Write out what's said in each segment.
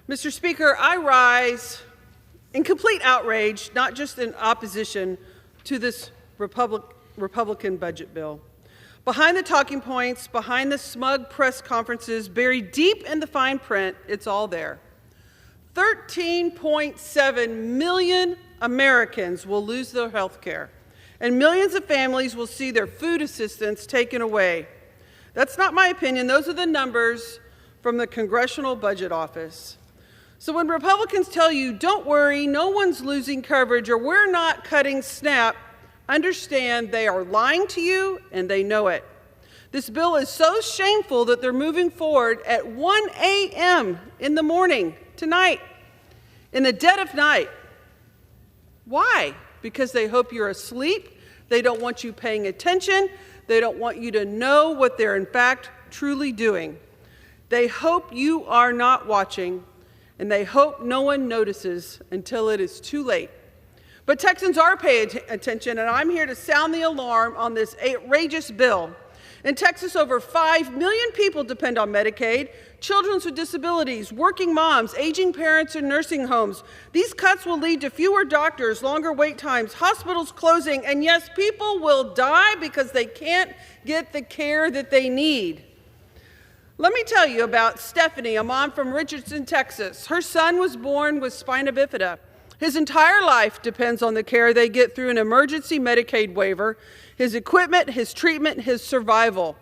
Mr. Speaker, I rise in complete outrage, not just in opposition to this Republican budget bill. Behind the talking points, behind the smug press conferences, buried deep in the fine print, it's all there. 13.7 million Americans will lose their health care, and millions of families will see their food assistance taken away. That's not my opinion. Those are the numbers from the Congressional Budget Office. So when Republicans tell you, don't worry, no one's losing coverage, or we're not cutting SNAP, understand they are lying to you and they know it. This bill is so shameful that they're moving forward at 1 a.m. in the morning, tonight, in the dead of night. Why? Because they hope you're asleep. They don't want you paying attention. They don't want you to know what they're in fact truly doing. They hope you are not watching, and they hope no one notices until it is too late. But Texans are paying attention, and I'm here to sound the alarm on this outrageous bill. In Texas, over 5 million people depend on Medicaid, children with disabilities, working moms, aging parents in nursing homes. These cuts will lead to fewer doctors, longer wait times, hospitals closing, and yes, people will die because they can't get the care that they need. Let me tell you about Stephanie, a mom from Richardson, Texas. Her son was born with spina bifida. His entire life depends on the care they get through an emergency Medicaid waiver, his equipment, his treatment, his survival.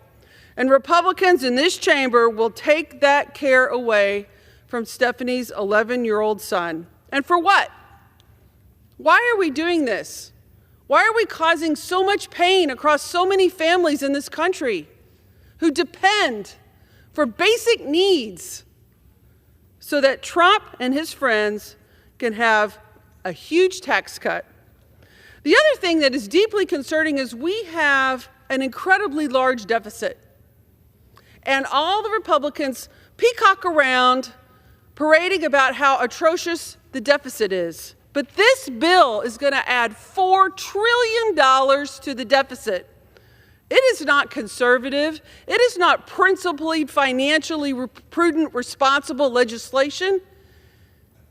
And Republicans in this chamber will take that care away from Stephanie's 11-year-old son. And for what? Why are we doing this? Why are we causing so much pain across so many families in this country who depend for basic needs so that Trump and his friends can have a huge tax cut? The other thing that is deeply concerning is we have an incredibly large deficit. And all the Republicans peacock around parading about how atrocious the deficit is. But this bill is going to add $4 trillion to the deficit. It is not conservative. It is not principled, financially prudent, responsible legislation.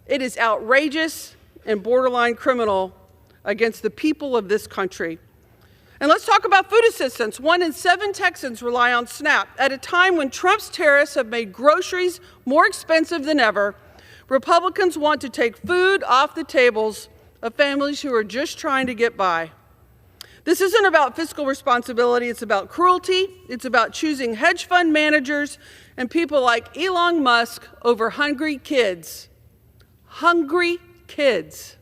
It is outrageous and borderline criminal against the people of this country. And let's talk about food assistance. 1 in 7 Texans rely on SNAP. At a time when Trump's tariffs have made groceries more expensive than ever, Republicans want to take food off the tables of families who are just trying to get by. This isn't about fiscal responsibility. It's about cruelty. It's about choosing hedge fund managers and people like Elon Musk over hungry kids. Hungry kids.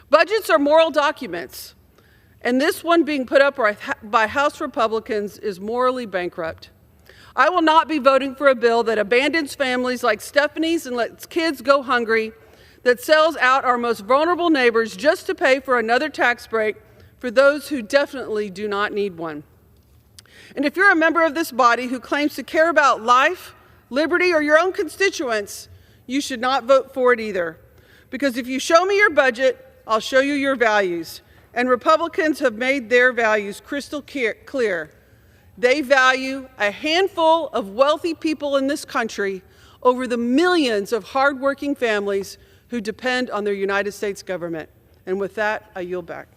Budgets are moral documents, and this one being put up by House Republicans is morally bankrupt. I will not be voting for a bill that abandons families like Stephanie's and lets kids go hungry, that sells out our most vulnerable neighbors just to pay for another tax break for those who definitely do not need one. And if you're a member of this body who claims to care about life, liberty, or your own constituents, you should not vote for it either. Because if you show me your budget, I'll show you your values. And Republicans have made their values crystal clear. They value a handful of wealthy people in this country over the millions of hardworking families who depend on their United States government. And with that, I yield back.